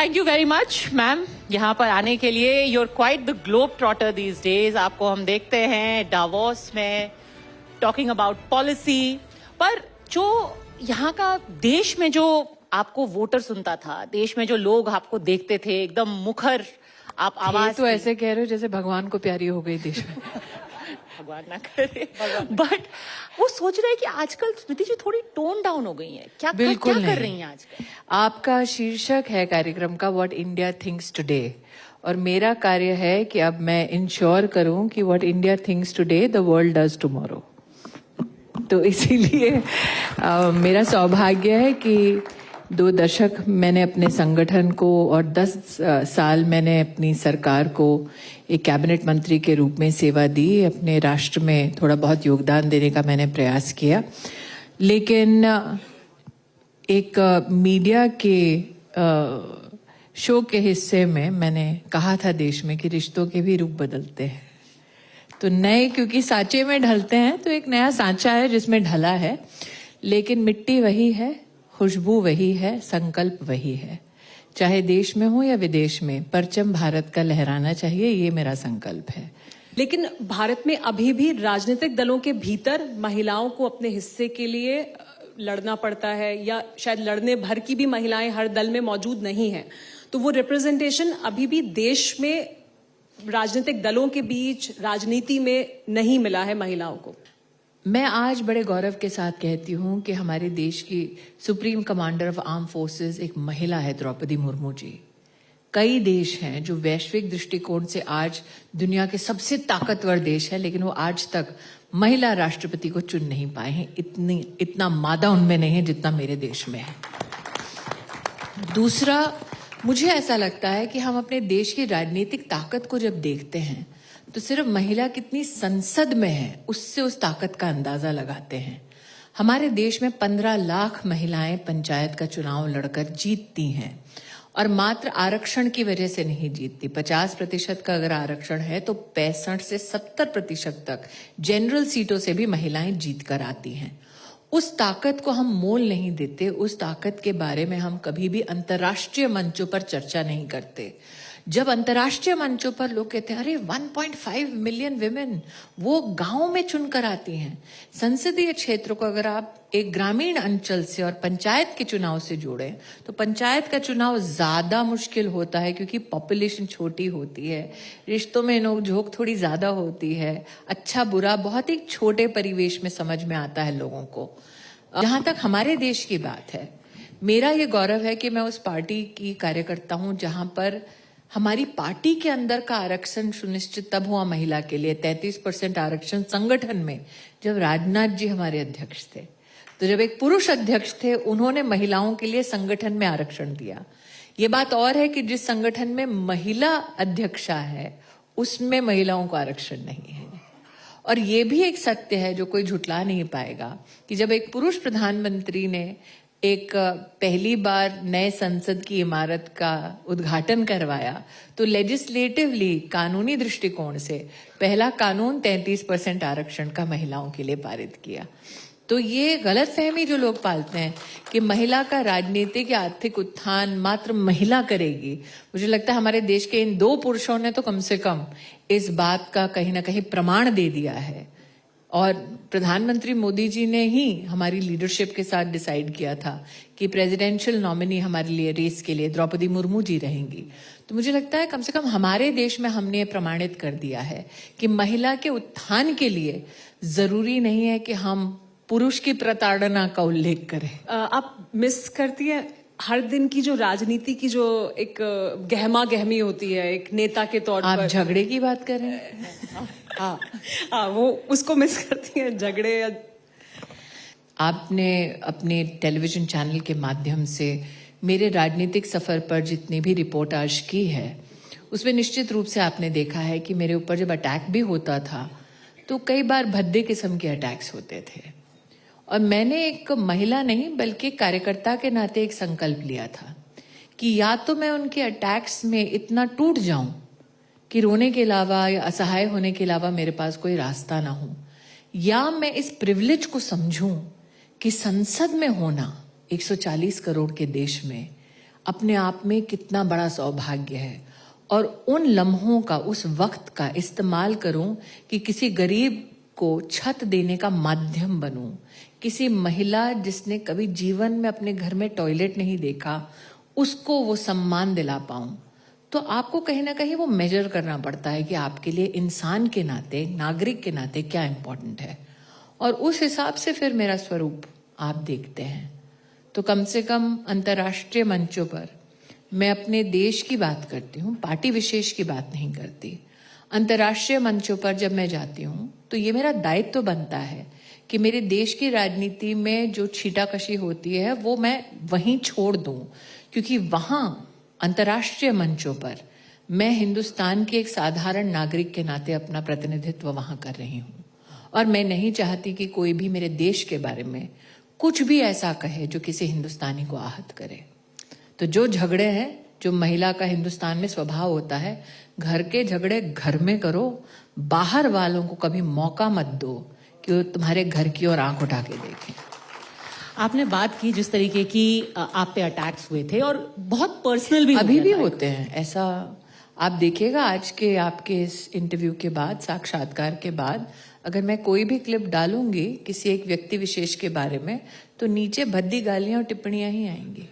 Thank you very much ma'am यहाँ पर आने के लिए. You are quite the globe trotter these days. आपको हम देखते हैं डावोस में टॉकिंग अबाउट पॉलिसी. पर जो यहाँ का देश में जो आपको वोटर सुनता था, देश में जो लोग आपको देखते थे, एकदम मुखर आप आवाज तो ऐसे कह रहे हो जैसे भगवान को प्यारी हो गई देश में. भगवान ना करे. बट वो सोच रहे हैं कि आजकल स्मृति जी थोड़ी टोन डाउन हो गई हैं. क्या बिल्कुल क्या नहीं. कर रही हैं आजकल? आपका शीर्षक है कार्यक्रम का व्हाट इंडिया थिंक्स टुडे, और मेरा कार्य है कि अब मैं इंश्योर करूं कि what India thinks today the world does tomorrow. तो इसीलिए मेरा सौभाग्य है कि 2 दशक मैंने अपने संगठन को और 10 साल मैंने अपनी सरकार को एक कैबिनेट मंत्री के रूप में सेवा दी. अपने राष्ट्र में थोड़ा बहुत योगदान देने का मैंने प्रयास किया. लेकिन एक मीडिया के शो के हिस्से में मैंने कहा था देश में कि रिश्तों के भी रूप बदलते हैं. तो नए क्योंकि सांचे में ढलते हैं, तो एक नया सांचा है जिसमें ढला है, लेकिन मिट्टी वही है, खुशबू वही है, संकल्प वही है. चाहे देश में हो या विदेश में, परचम भारत का लहराना चाहिए, ये मेरा संकल्प है. लेकिन भारत में अभी भी राजनीतिक दलों के भीतर महिलाओं को अपने हिस्से के लिए लड़ना पड़ता है, या शायद लड़ने भर की भी महिलाएं हर दल में मौजूद नहीं हैं. तो वो रिप्रेजेंटेशन अभी भी देश में राजनीतिक दलों के बीच राजनीति में नहीं मिला है महिलाओं को. मैं आज बड़े गौरव के साथ कहती हूं कि हमारे देश की supreme commander of arm forces एक महिला है, द्रौपदी मुर्मू जी. कई देश हैं जो वैश्विक दृष्टिकोण से आज दुनिया के सबसे ताकतवर देश है, लेकिन वो आज तक महिला राष्ट्रपति को चुन नहीं पाए हैं. इतना मादा उनमें नहीं है जितना मेरे देश में है. दूसरा, मुझे ऐसा लगता है कि हम अपने देश की राजनीतिक ताकत को जब देखते हैं तो सिर्फ महिला कितनी संसद में है उससे उस ताकत का अंदाजा लगाते हैं. हमारे देश में 15 लाख महिलाएं पंचायत का चुनाव लड़कर जीतती हैं, और मात्र आरक्षण की वजह से नहीं जीतती. 50% का अगर आरक्षण है तो 65 से 70% तक जनरल सीटों से भी महिलाएं जीत कर आती हैं. उस ताकत को हम मोल नहीं देते. उस ताकत के बारे में हम कभी भी अंतर्राष्ट्रीय मंचों पर चर्चा नहीं करते. जब अंतर्राष्ट्रीय मंचों पर लोग कहते हैं अरे 1.5 मिलियन विमेन वो गांव में चुनकर आती हैं. संसदीय क्षेत्र को अगर आप एक ग्रामीण अंचल से और पंचायत के चुनाव से जोड़ें तो पंचायत का चुनाव ज्यादा मुश्किल होता है, क्योंकि पॉपुलेशन छोटी होती है, रिश्तों में नोक-झोंक थोड़ी ज्यादा होती है, अच्छा बुरा बहुत ही छोटे परिवेश में समझ में आता है लोगों को. जहां तक हमारे देश की बात है, मेरा ये गौरव है कि मैं उस पार्टी की कार्यकर्ता हूं जहां पर हमारी पार्टी के अंदर का आरक्षण सुनिश्चित तब हुआ महिला के लिए. 33% आरक्षण संगठन में जब राजनाथ जी हमारे अध्यक्ष थे. तो जब एक पुरुष अध्यक्ष थे उन्होंने महिलाओं के लिए संगठन में आरक्षण दिया. ये बात और है कि जिस संगठन में महिला अध्यक्षा है उसमें महिलाओं को आरक्षण नहीं है. और ये भी एक सत्य है जो कोई झुटला नहीं पाएगा कि जब एक पुरुष प्रधानमंत्री ने एक पहली बार नए संसद की इमारत का उद्घाटन करवाया तो लेजिस्लेटिवली कानूनी दृष्टिकोण से पहला कानून 33% आरक्षण का महिलाओं के लिए पारित किया. तो ये गलतफहमी जो लोग पालते हैं कि महिला का राजनीतिक या आर्थिक उत्थान मात्र महिला करेगी, मुझे लगता है हमारे देश के इन 2 पुरुषों ने तो कम से कम इस बात का कहीं ना कहीं प्रमाण दे दिया है. और प्रधानमंत्री मोदी जी ने ही हमारी लीडरशिप के साथ डिसाइड किया था कि प्रेसिडेंशियल नॉमिनी हमारे लिए रेस के लिए द्रौपदी मुर्मू जी रहेंगी. तो मुझे लगता है कम से कम हमारे देश में हमने ये प्रमाणित कर दिया है कि महिला के उत्थान के लिए जरूरी नहीं है कि हम पुरुष की प्रताड़ना का उल्लेख करें. आप मिस करती है हर दिन की जो राजनीति की जो एक गहमा गहमी होती है एक नेता के तौर पर? आप झगड़े की बात कर रहे हैं? हाँ, वो उसको मिस करती है, झगड़े. आपने अपने टेलीविजन चैनल के माध्यम से मेरे राजनीतिक सफर पर जितनी भी रिपोर्टाज की है उसमें निश्चित रूप से आपने देखा है कि मेरे ऊपर जब अटैक भी होता था तो कई बार भद्दे किस्म के अटैक्स होते थे. और मैंने एक महिला नहीं बल्कि कार्यकर्ता के नाते एक संकल्प लिया था कि या तो मैं उनके अटैक्स में इतना टूट जाऊं कि रोने के अलावा या असहाय होने के अलावा मेरे पास कोई रास्ता ना हो, या मैं इस प्रिविलेज को समझूं कि संसद में होना 140 करोड़ के देश में अपने आप में कितना बड़ा सौभाग्य है। और उन लम्हों का, उस वक्त का इस्तेमाल करूं कि किसी गरीब को छत देने का माध्यम बनूं, किसी महिला जिसने कभी जीवन में अपने घर में टॉयलेट नहीं देखा उसको वो सम्मान दिला पाऊं। तो आपको कहीं ना कहीं वो मेजर करना पड़ता है कि आपके लिए इंसान के नाते, नागरिक के नाते क्या इम्पोर्टेंट है, और उस हिसाब से फिर मेरा स्वरूप आप देखते हैं। तो कम से कम अंतर्राष्ट्रीय मंचों पर मैं अपने देश की बात करती हूँ, पार्टी विशेष की बात नहीं करती। अंतर्राष्ट्रीय मंचों पर जब मैं जाती हूँ तो ये मेरा दायित्व तो बनता है कि मेरे देश की राजनीति में जो छीटाकशी होती है वो मैं वहीं छोड़ दूं, क्योंकि वहां अंतर्राष्ट्रीय मंचों पर मैं हिंदुस्तान के एक साधारण नागरिक के नाते अपना प्रतिनिधित्व वहां कर रही हूं। और मैं नहीं चाहती कि कोई भी मेरे देश के बारे में कुछ भी ऐसा कहे जो किसी हिंदुस्तानी को आहत करे। तो जो झगड़े हैं, जो महिला का हिंदुस्तान में स्वभाव होता है, घर के झगड़े घर में करो, बाहर वालों को कभी मौका मत दो कि वो तुम्हारे घर की ओर आंख उठा के देखें। आपने बात की जिस तरीके की आप पे अटैक्स हुए थे, और बहुत पर्सनल भी अभी भी होते हैं ऐसा। आप देखिएगा आज के आपके इस इंटरव्यू के बाद, साक्षात्कार के बाद, अगर मैं कोई भी क्लिप डालूंगी किसी एक व्यक्ति विशेष के बारे में तो नीचे भद्दी गालियां और टिप्पणियां ही आएंगी।